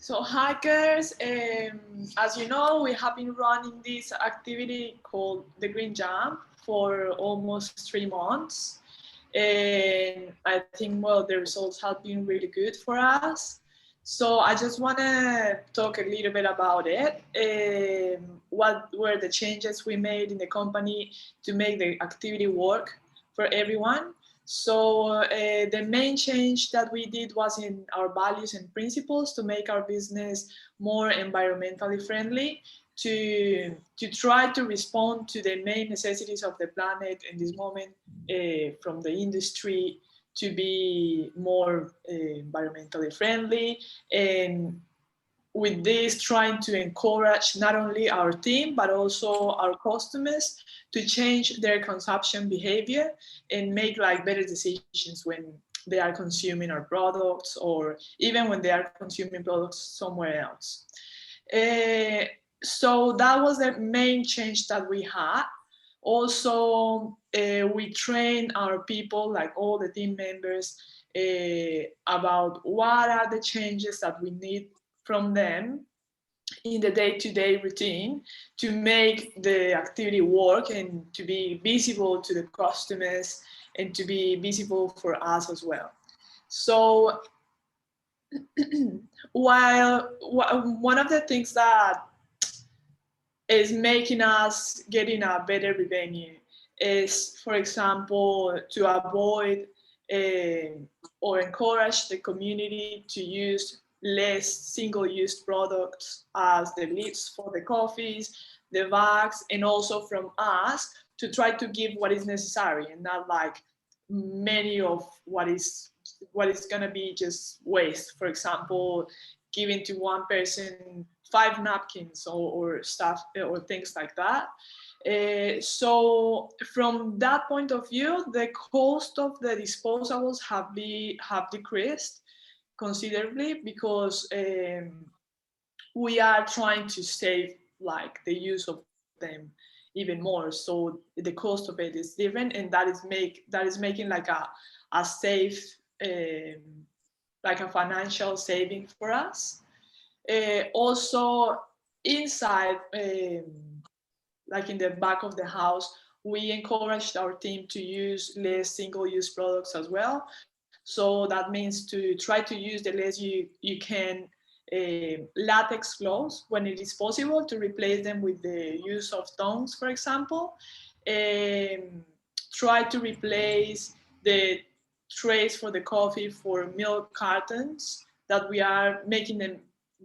So hackers, as you know, we have been running this activity called the Green Jump for almost 3 months. And I think, well, the results have been really good for us. So I just want to talk a little bit about it. What were the changes we made in the company to make the activity work for everyone? So the main change that we did was in our values and principles to make our business more environmentally friendly, to try to respond to the main necessities of the planet in this moment, from the industry, to be more environmentally friendly, and with this trying to encourage not only our team but also our customers to change their consumption behavior and make like better decisions when they are consuming our products, or even when they are consuming products somewhere else. uh, so that was the main change that we had. Also, we train our people, like all the team members, about what are the changes that we need from them in the day-to-day routine to make the activity work and to be visible to the customers and to be visible for us as well. So while one of the things that is making us getting a better revenue is, for example, to avoid or encourage the community to use less single-use products as the lids for the coffees, the bags, and also from us to try to give what is necessary and not like many of what is going to be just waste. For example, giving to one person 5 napkins or stuff or things like that. So from that point of view, the cost of the disposables have decreased considerably because we are trying to save like the use of them even more. So the cost of it is different, and that is making like a safe, like a financial saving for us. Also, inside, like in the back of the house, we encouraged our team to use less single-use products as well. So that means to try to use the less you can latex gloves when it is possible, to replace them with the use of tongs, for example. Try to replace the trays for the coffee for milk cartons, that we are making them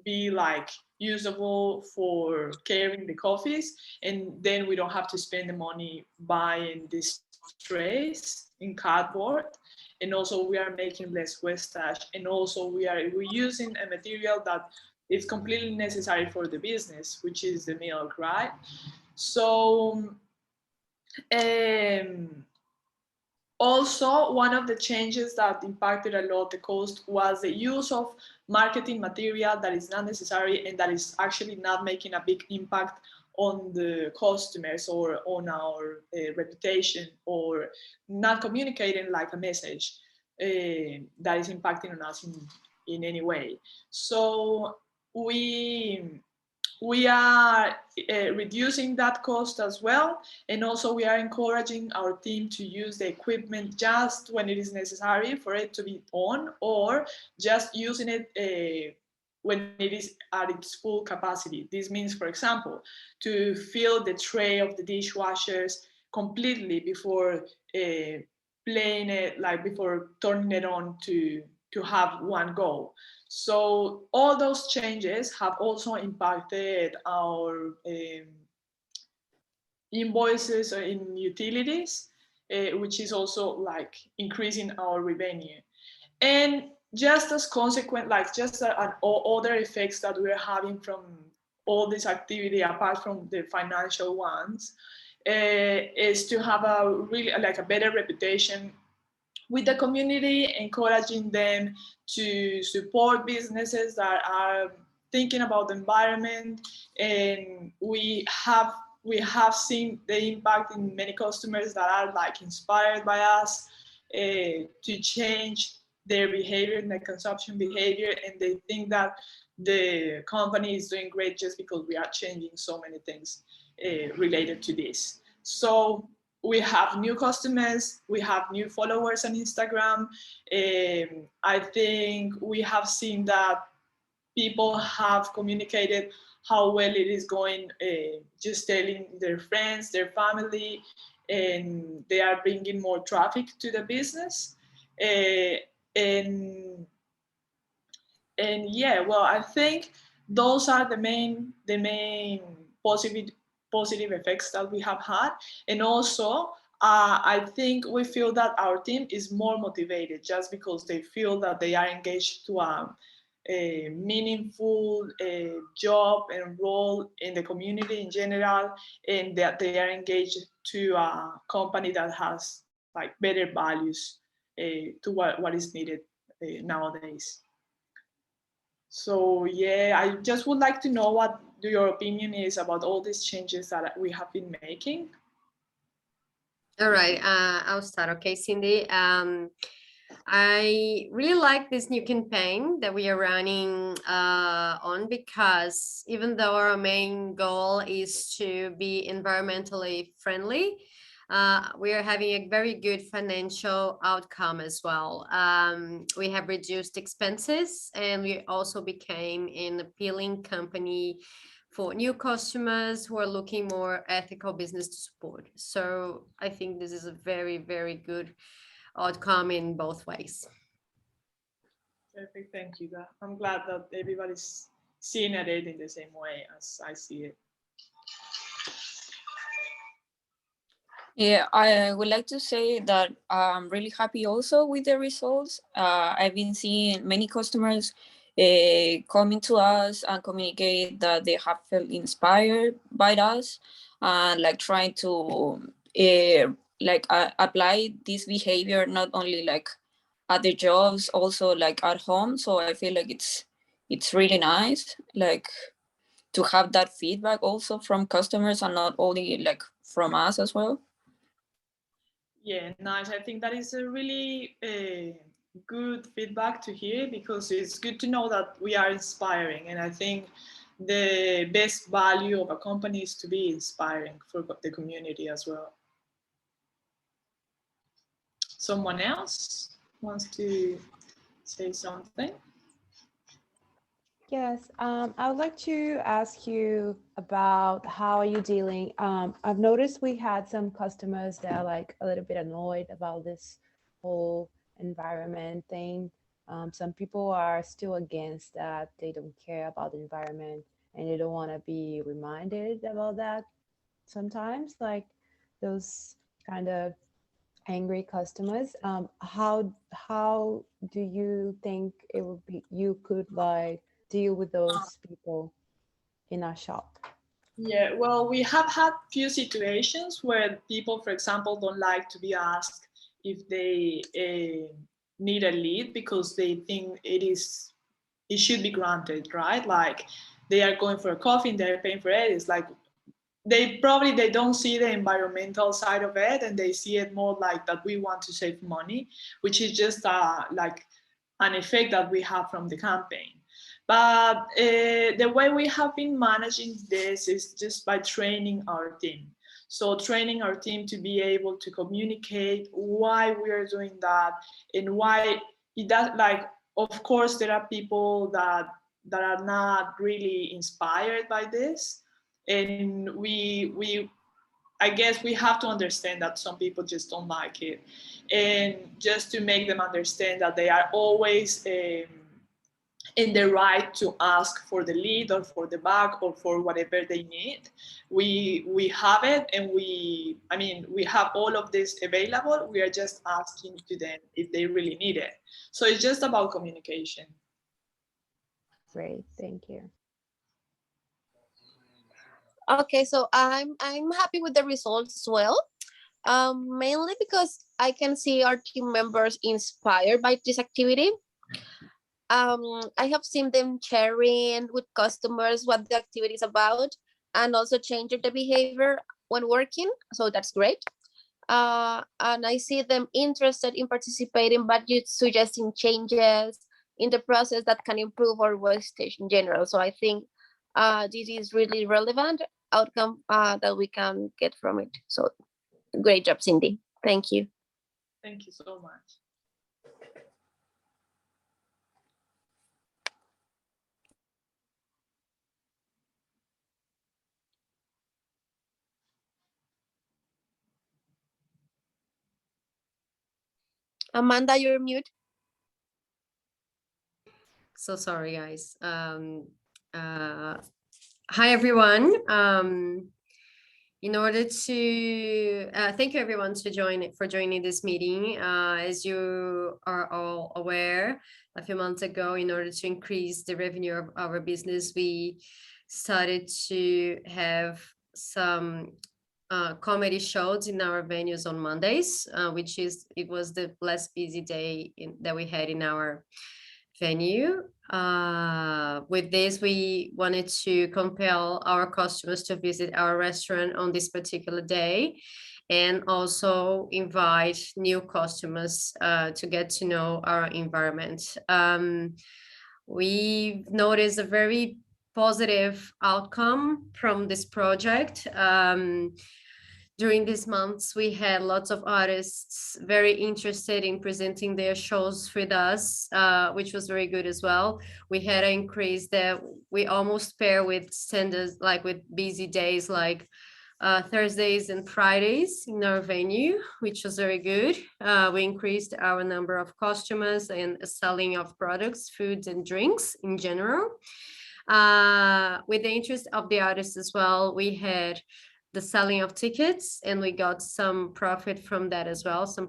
be like usable for carrying the coffees, and then we don't have to spend the money buying these trays in cardboard. And also we are making less wastage, and also we're using a material that is completely necessary for the business, which is the milk, right? So um, also, one of the changes that impacted a lot the cost was the use of marketing material that is not necessary and that is actually not making a big impact on the customers or on our reputation, or not communicating like a message that is impacting on us in any way. So we we are reducing that cost as well, and also we are encouraging our team to use the equipment just when it is necessary for it to be on, or just using it when it is at its full capacity. This means, for example, to fill the tray of the dishwashers completely before playing it, like before turning it on to have one go. So all those changes have also impacted our invoices in utilities, which is also like increasing our revenue. And just as consequent, like just other effects that we're having from all this activity, apart from the financial ones, is to have a really like a better reputation with the community, encouraging them to support businesses that are thinking about the environment. And we have seen the impact in many customers that are like inspired by us to change their behavior and their consumption behavior, and they think that the company is doing great just because we are changing so many things related to this. So we have new customers, we have new followers on Instagram. I think we have seen that people have communicated how well it is going, just telling their friends, their family, and they are bringing more traffic to the business. Uh, and and yeah, well, I think those are the main positive effects that we have had. And also, I think we feel that our team is more motivated just because they feel that they are engaged to a meaningful job and role in the community in general, and that they are engaged to a company that has like better values to what is needed nowadays. So yeah, I just would like to know what your opinion is about all these changes that we have been making. All right, I'll start. Okay, Cindy. I really like this new campaign that we are running on, because even though our main goal is to be environmentally friendly, we are having a very good financial outcome as well. We have reduced expenses, and we also became an appealing company for new customers who are looking more ethical business to support. So I think this is a very, very good outcome in both ways. Perfect, thank you. I'm glad that everybody's seeing it in the same way as I see it. Yeah, I would like to say that I'm really happy also with the results. I've been seeing many customers coming to us and communicate that they have felt inspired by us, and like trying to apply this behavior not only like at their jobs, also like at home. So I feel like it's really nice, like to have that feedback also from customers and not only like from us as well. Yeah, nice. I think that is a really good feedback to hear, because it's good to know that we are inspiring. And I think the best value of a company is to be inspiring for the community as well. Someone else wants to say something? Yes, I would like to ask you about how are you dealing. I've noticed we had some customers that are like a little bit annoyed about this whole environment thing. Some people are still against that. They don't care about the environment and they don't want to be reminded about that sometimes, like those kind of angry customers. How do you think it would be you could like deal with those people in our shop? Yeah, well, we have had few situations where people, for example, don't like to be asked if they need a lead because they think it should be granted, right? Like they are going for a coffee and they're paying for it. It's like they don't see the environmental side of it, and they see it more like that we want to save money, which is just like an effect that we have from the campaign. But the way we have been managing this is just by training our team. So training our team to be able to communicate why we are doing that, and why it does, like, of course there are people that are not really inspired by this, and we I guess we have to understand that some people just don't like it, and just to make them understand that they are always in the right to ask for the lead or for the bag or for whatever they need. We have it, and we have all of this available. We are just asking to them if they really need it. So it's just about communication. Great, thank you. Okay, so I'm happy with the results as well. Mainly because I can see our team members inspired by this activity. I have seen them sharing with customers what the activity is about, and also changing the behavior when working. So that's great. and I see them interested in participating, but you suggesting changes in the process that can improve our wastage in general. So I think this is really relevant outcome that we can get from it. So great job, Cindy. Thank you. Thank you so much. Amanda, you're mute. So sorry, guys. Hi, everyone. In order to thank you, everyone, for joining this meeting. As you are all aware, a few months ago, in order to increase the revenue of our business, we started to have some comedy shows in our venues on Mondays, it was the last busy day that we had in our venue. With this, we wanted to compel our customers to visit our restaurant on this particular day, and also invite new customers to get to know our environment. We've noticed a very positive outcome from this project. During these months, we had lots of artists very interested in presenting their shows with us, which was very good as well. We had an increase that we almost pair with standards, like with busy days, like Thursdays and Fridays in our venue, which was very good. We increased our number of customers and selling of products, foods and drinks in general. With the interest of the artists as well, we had the selling of tickets, and we got some profit from that as well, some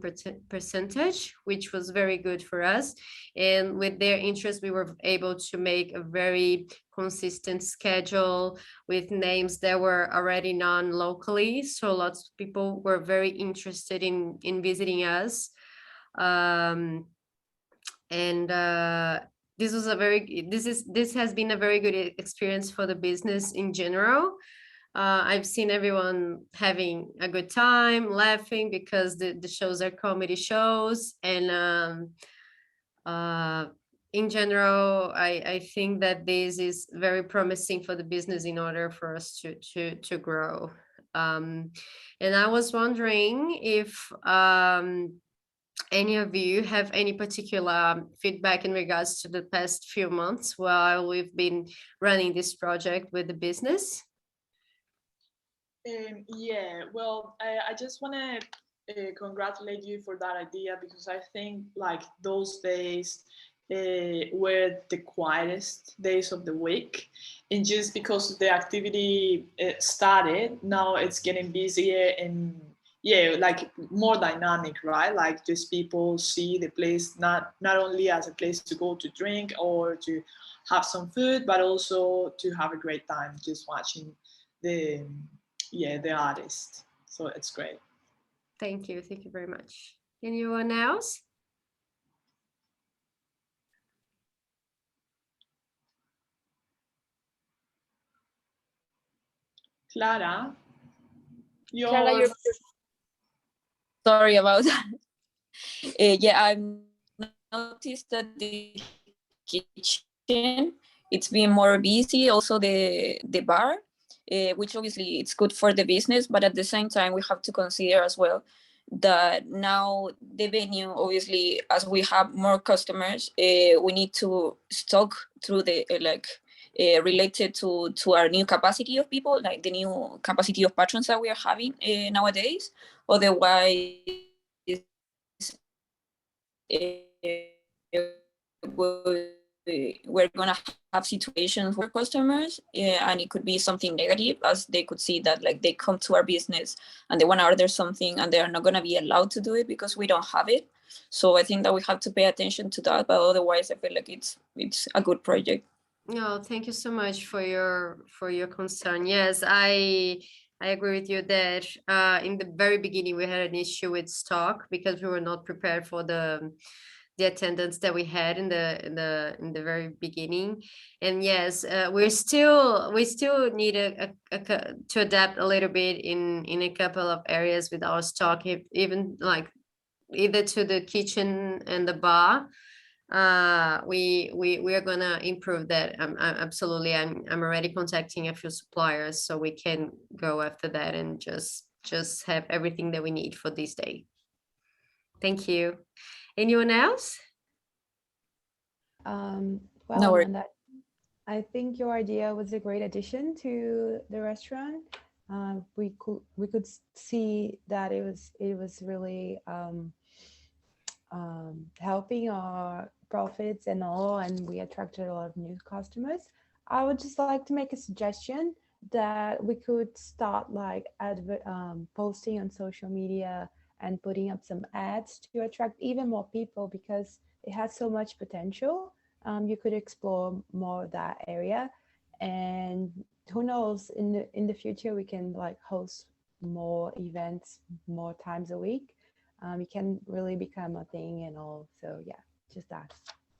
percentage, which was very good for us. And with their interest, we were able to make a very consistent schedule with names that were already known locally. So lots of people were very interested in visiting us. This has been a very good experience for the business in general. I've seen everyone having a good time, laughing, because the shows are comedy shows. And in general, I think that this is very promising for the business in order for us to grow. And I was wondering if any of you have any particular feedback in regards to the past few months while we've been running this project with the business. Yeah, well, I just want to congratulate you for that idea, because I think like those days were the quietest days of the week, and just because the activity started, now it's getting busier and yeah, like more dynamic, right? Like just people see the place not only as a place to go to drink or to have some food, but also to have a great time just watching the artist. So it's great. Thank you very much. Anyone else? Clara, Clara, Sorry about that. Yeah, I've noticed that the kitchen, it's been more busy. Also the bar, which obviously it's good for the business, but at the same time we have to consider as well that now the venue, obviously, as we have more customers, we need to stock through the related to our new capacity of people, like the new capacity of patrons that we are having nowadays. Otherwise, we're gonna have situations where customers, and it could be something negative, as they could see that like they come to our business and they want to order something and they're not gonna be allowed to do it because we don't have it. So I think that we have to pay attention to that, but otherwise I feel like it's a good project. No, thank you so much for your concern. Yes, I agree with you that in the very beginning we had an issue with stock because we were not prepared for the the attendance that we had in the very beginning. And yes, we still need to adapt a little bit in a couple of areas with our stock, even like either to the kitchen and the bar. We are gonna improve that. Absolutely. I'm already contacting a few suppliers so we can go after that and just have everything that we need for this day. Thank you. Anyone else? Well, No worries. Amanda, I think your idea was a great addition to the restaurant. We could see that it was really helping our profits and all, and we attracted a lot of new customers. I would just like to make a suggestion that we could start like posting on social media and putting up some ads to attract even more people, because it has so much potential. You could explore more of that area, and who knows, in the future we can like host more events more times a week. It can really become a thing and all. So yeah, just that.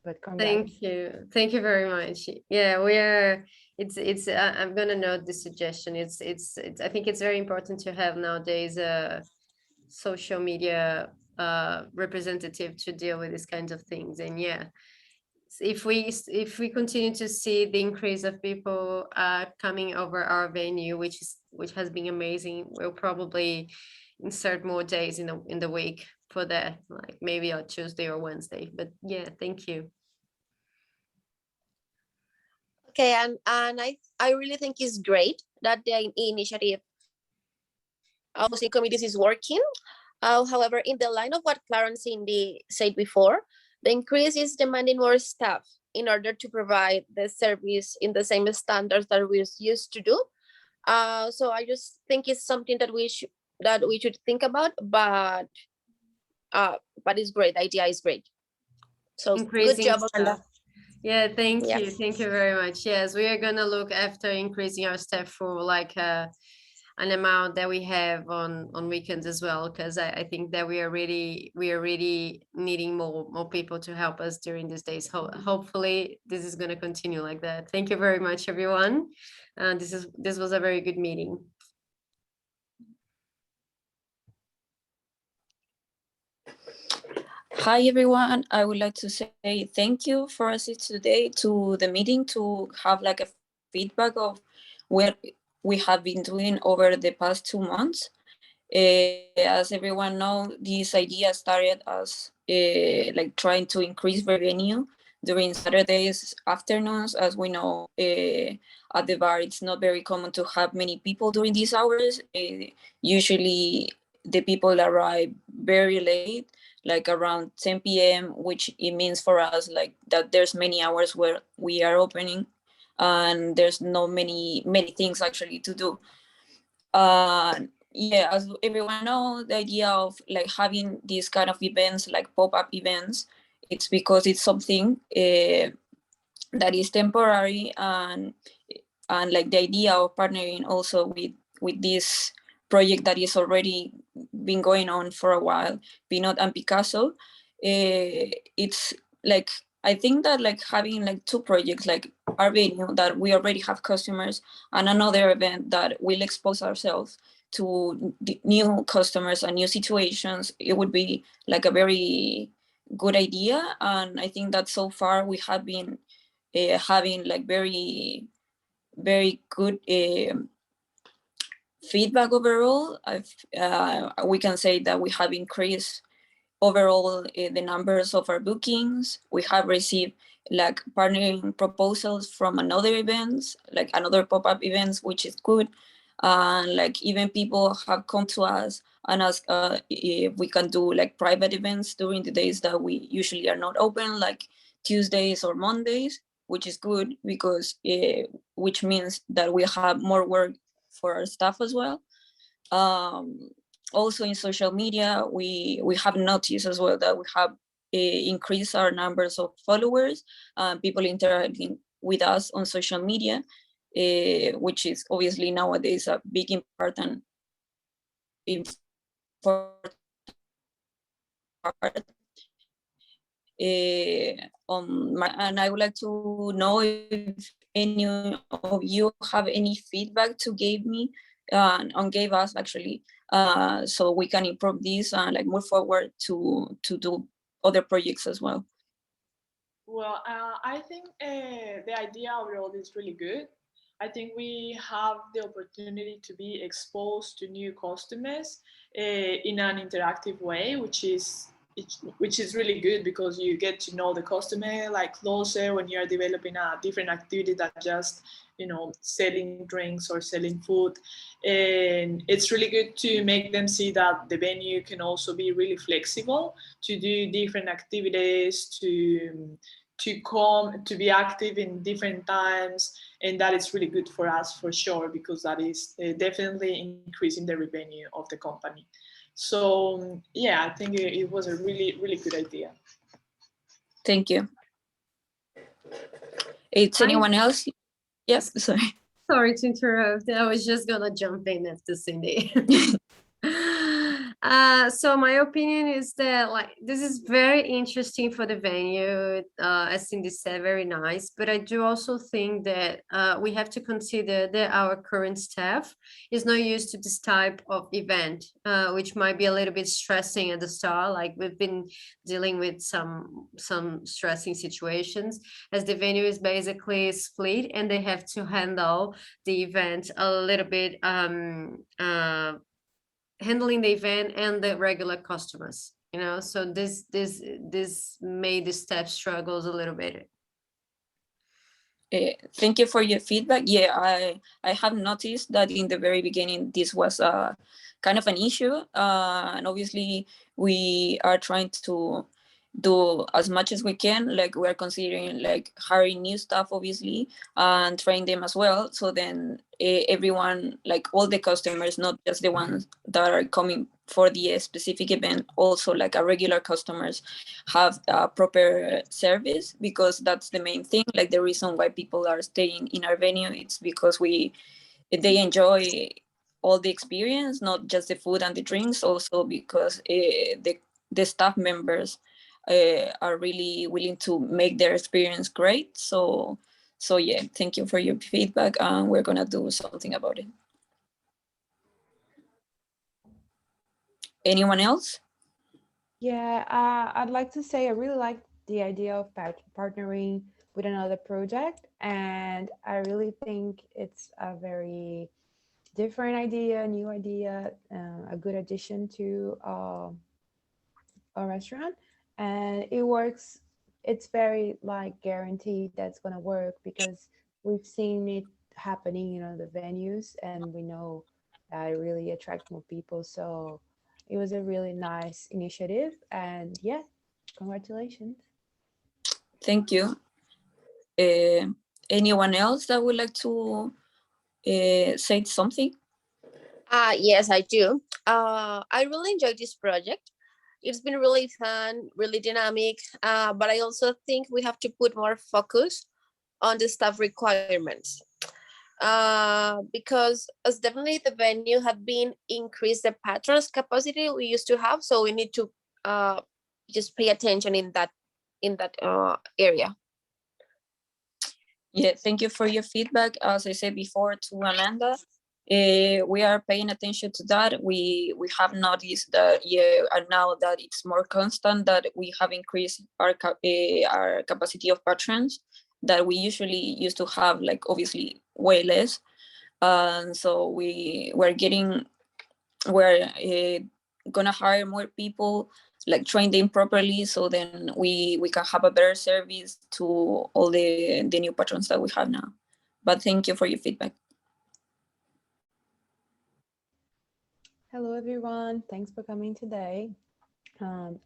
But congrats. Thank you very much. Yeah, we are. It's. I'm gonna note the suggestion. It's. I think it's very important to have nowadays a social media representative to deal with these kinds of things. And yeah, if we continue to see the increase of people coming over our venue, which has been amazing, we'll probably insert more days in the week for that, like maybe on Tuesday or Wednesday. But yeah, thank you. Okay, and I really think it's great that the initiative of hosting committees is working. However, in the line of what Clarence Cindy said before, the increase is demanding more staff in order to provide the service in the same standards that we used to do. So I just think it's something that we should think about, but it's great. The idea is great. So good job, Amanda. Yeah, thank Yeah. you. Thank you very much. Yes, we are gonna look after increasing our staff for like an amount that we have on weekends as well, because I think that we are really needing more people to help us during these days. Hopefully this is going to continue like that. Thank you very much, everyone. This was a very good meeting. Hi everyone, I would like to say thank you for assisting today to the meeting to have like a feedback of what we have been doing over the past 2 months. As everyone knows, this idea started as like trying to increase revenue during Saturdays afternoons. As we know, at the bar, it's not very common to have many people during these hours. Usually the people arrive very late, like around 10 p.m., which it means for us like that there's many hours where we are opening and there's not many things actually to do. Yeah, as everyone knows, the idea of like having these kind of events, like pop-up events, it's because it's something that is temporary, and like the idea of partnering also with this project that is already been going on for a while, Pinot and Picasso. It's like, I think that like having like 2 projects, like our venue that we already have customers, and another event that will expose ourselves to new customers and new situations, it would be like a very good idea. And I think that so far we have been having like very good feedback overall. We can say that we have increased overall the numbers of our bookings. We have received like partnering proposals from another events, like another pop-up events, which is good. And like even people have come to us and asked if we can do like private events during the days that we usually are not open, like Tuesdays or Mondays, which is good because which means that we have more work for our staff as well. Also in social media, we have noticed as well that we have increased our numbers of followers, people interacting with us on social media, which is obviously nowadays a big important part and I would like to know if any of you have any feedback to give me and gave us actually, so we can improve this and like move forward to do other projects as well. Well, I think the idea overall is really good. I think we have the opportunity to be exposed to new customers in an interactive way, which is really good because you get to know the customer like closer when you are developing a different activity than just selling drinks or selling food. And it's really good to make them see that the venue can also be really flexible to do different activities, to come to be active in different times, and that is really good for us for sure, because that is definitely increasing the revenue of the company. So yeah, I think it was a really, really good idea. Thank you. It's anyone else? Yes, sorry. Sorry to interrupt. I was just gonna jump in after Cindy. So my opinion is that like this is very interesting for the venue, as Cindy said, very nice. But I do also think that we have to consider that our current staff is not used to this type of event, which might be a little bit stressing at the start. Like we've been dealing with some stressing situations, as the venue is basically split and they have to handle the event a little bit, handling the event and the regular customers, so this made the staff struggles a little bit. Thank you for your feedback. Yeah, I have noticed that in the very beginning this was kind of an issue, and obviously we are trying to do as much as we can. Like we're considering like hiring new staff obviously and train them as well, so then everyone, like all the customers, not just the ones that are coming for the specific event, also like our regular customers have proper service, because that's the main thing. Like the reason why people are staying in our venue, it's because they enjoy all the experience, not just the food and the drinks, also because the staff members are really willing to make their experience great. So yeah, thank you for your feedback, and we're gonna do something about it. Anyone else? Yeah, I'd like to say I really like the idea of partnering with another project, and I really think it's a very different idea, new idea, a good addition to a restaurant, and it works. It's very like guaranteed that's gonna work because we've seen it happening in other venues, and we know that it really attracts more people. So it was a really nice initiative, and yeah, congratulations. Thank you. Anyone else that would like to say something? Yes, I do. I really enjoyed this project. It's been really fun, really dynamic, but I also think we have to put more focus on the staff requirements, because as definitely the venue had been increased the patrons capacity we used to have, so we need to just pay attention in that area. Yeah, thank you for your feedback. As I said before to Amanda, we are paying attention to that. We have noticed that, yeah, and now that it's more constant, that we have increased our capacity of patrons that we usually used to have, like obviously way less. And so we're gonna hire more people, like train them properly, so then we can have a better service to all the new patrons that we have now. But thank you for your feedback. Hello, everyone. Thanks for coming today.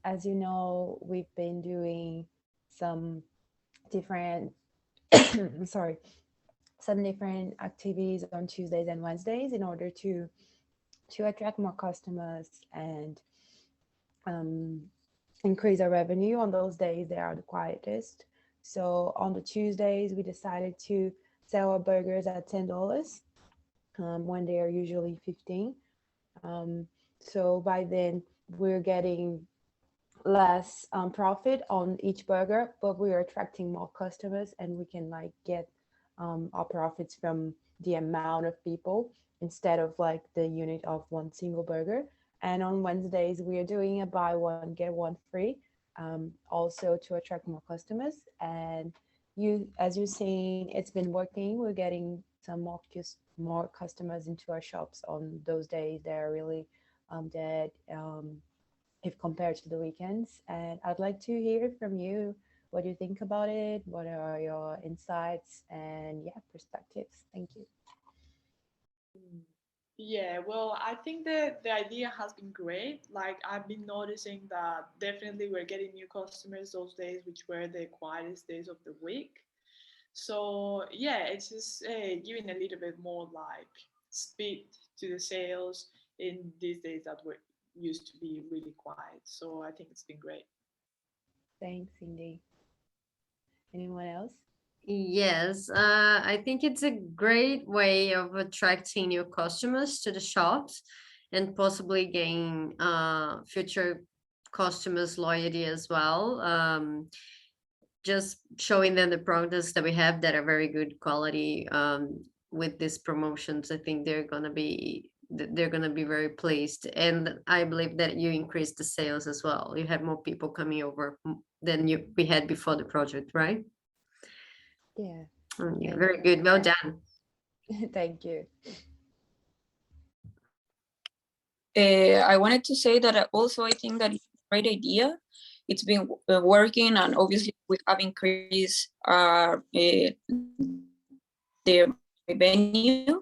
As you know, we've been doing some different, sorry, some different activities on Tuesdays and Wednesdays in order to attract more customers and increase our revenue. On those days, they are the quietest. So on the Tuesdays, we decided to sell our burgers at $10 when they are usually 15. So by then we're getting less profit on each burger, but we are attracting more customers, and we can like get our profits from the amount of people instead of like the unit of one single burger. And on Wednesdays, we are doing a buy one get one free, also to attract more customers. And as you're seeing, it's been working. We're getting some more customers into our shops on those days. They're really dead. If compared to the weekends. And I'd like to hear from you. What do you think about it? What are your insights and yeah, perspectives? Thank you. Yeah, well, I think that the idea has been great. Like, I've been noticing that definitely we're getting new customers those days, which were the quietest days of the week. So, yeah, it's just giving a little bit more like speed to the sales in these days that were used to be really quiet. So, I think it's been great. Thanks, Cindy. Anyone else? Yes, I think it's a great way of attracting new customers to the shops and possibly gain future customers' loyalty as well. Just showing them the products that we have that are very good quality with these promotions. I think they're gonna be very pleased, and I believe that you increase the sales as well. You have more people coming over than we had before the project, right? Yeah. Yeah, Thank very you. good. Well done. Thank you. I wanted to say that also I think that it's a great idea. It's been working, and obviously we have increased the revenue.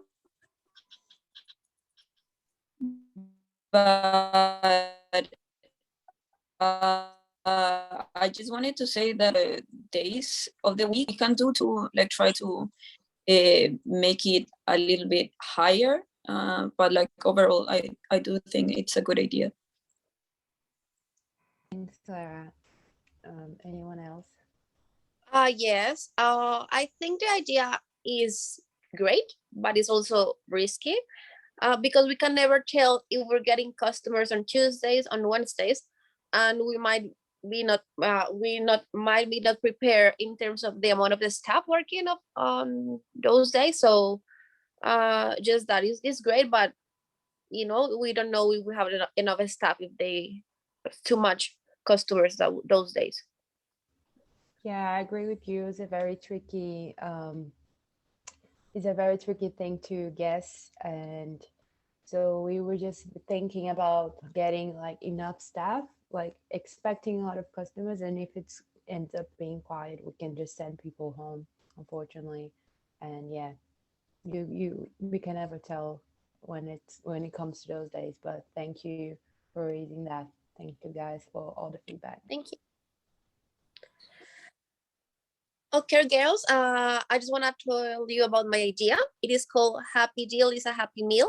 But I just wanted to say that days of the week we can do to like try to make it a little bit higher. But like overall, I do think it's a good idea. Thanks, Clara. Anyone else? Yes. I think the idea is great, but it's also risky because we can never tell if we're getting customers on Tuesdays, on Wednesdays, and we might be not might be not prepared in terms of the amount of the staff working on those days. So just that is great, but we don't know if we have enough staff if they too much customers those days. Yeah, I agree with you. It's a very tricky thing to guess. And so we were just thinking about getting like enough staff, like expecting a lot of customers. And if it's ends up being quiet, we can just send people home, unfortunately. And yeah, we can never tell when it comes to those days. But thank you for raising that. Thank you guys for all the feedback. Thank you. Okay, girls, I just want to tell you about my idea. It is called Happy Deal is a Happy Meal.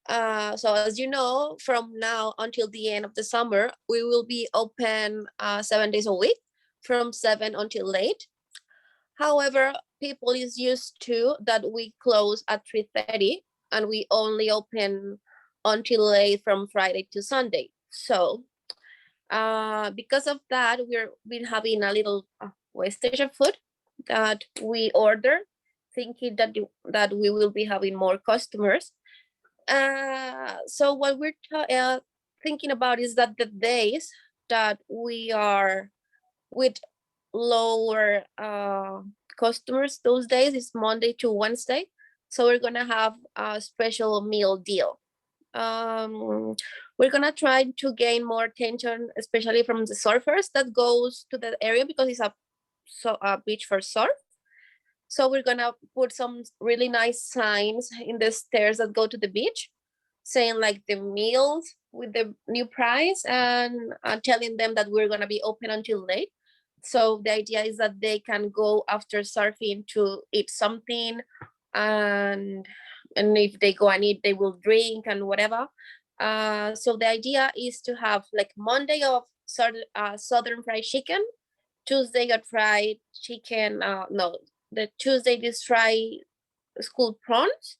So as you know, from now until the end of the summer, we will be open 7 days a week from 7 until late. However, people is used to that we close at 3:30 and we only open until late from Friday to Sunday. So because of that, we've been having a little wastage of food that we order, thinking that we will be having more customers. So what we're thinking about is that the days that we are with lower customers, those days is Monday to Wednesday. So we're gonna have a special meal deal. We're gonna try to gain more attention, especially from the surfers that goes to the area because it's a beach for surf. So we're gonna put some really nice signs in the stairs that go to the beach, saying like the meals with the new price and telling them that we're gonna be open until late. So the idea is that they can go after surfing to eat something, and if they go and eat, they will drink and whatever. So the idea is to have like Monday of southern fried chicken, Tuesday got fried chicken. No, the Tuesday is fried school prawns,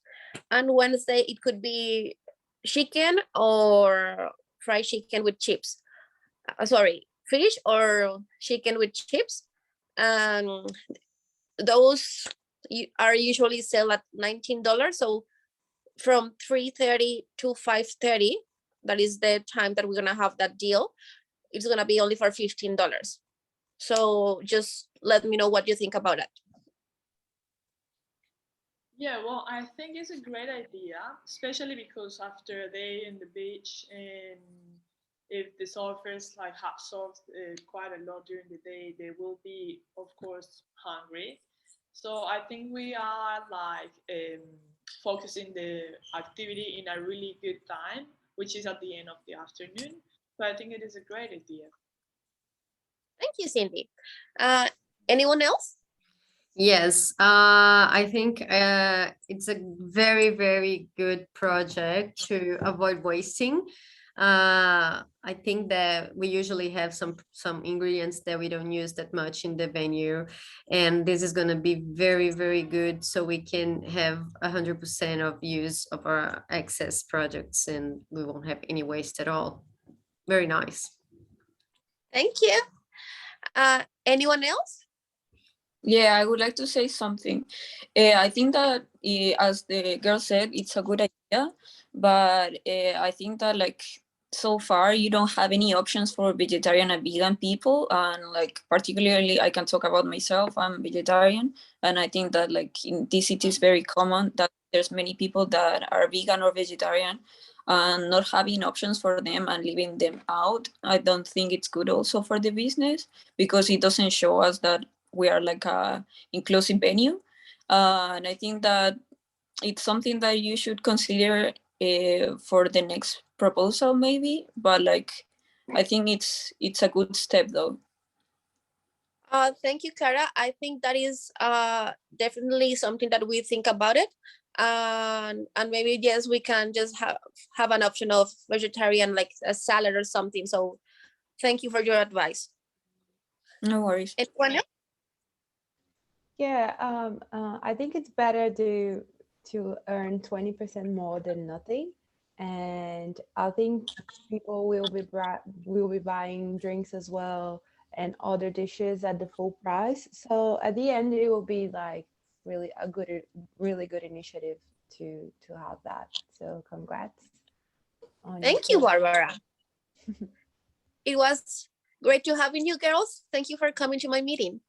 and Wednesday it could be chicken or fried chicken with chips. sorry, fish or chicken with chips. And those are usually sell at $19. So from 3:30 to 5:30, that is the time that we're gonna have that deal. It's gonna be only for $15. So just let me know what you think about it. Yeah, well, I think it's a great idea, especially because after a day in the beach, and if the surfers like have surfed quite a lot during the day, they will be, of course, hungry. So I think we are like focusing the activity in a really good time, which is at the end of the afternoon. So I think it is a great idea. Thank you, Cindy. Anyone else? Yes, I think it's a very, very good project to avoid wasting. I think that we usually have some ingredients that we don't use that much in the venue, and this is going to be very, very good, so we can have 100% of use of our excess products, and we won't have any waste at all. Very nice. Thank you. Anyone else? Yeah, I would like to say something. I think that, as the girl said, it's a good idea, but I think that like so far you don't have any options for vegetarian and vegan people, and like particularly I can talk about myself. I'm vegetarian, and I think that like in this city is very common that there's many people that are vegan or vegetarian, and not having options for them and leaving them out. I don't think it's good also for the business, because it doesn't show us that we are like a inclusive venue, and I think that it's something that you should consider for the next proposal maybe, but like I think it's a good step though. Thank you, Clara. I think that is definitely something that we think about it. And maybe yes, we can just have an option of vegetarian, like a salad or something. So thank you for your advice. No worries. Anyone else? Yeah, I think it's better to earn 20% more than nothing. And I think people will be buying drinks as well and other dishes at the full price. So at the end, it will be like really good initiative to have that. So congrats on your Thank you, plan. Barbara. It was great to having you girls. Thank you for coming to my meeting.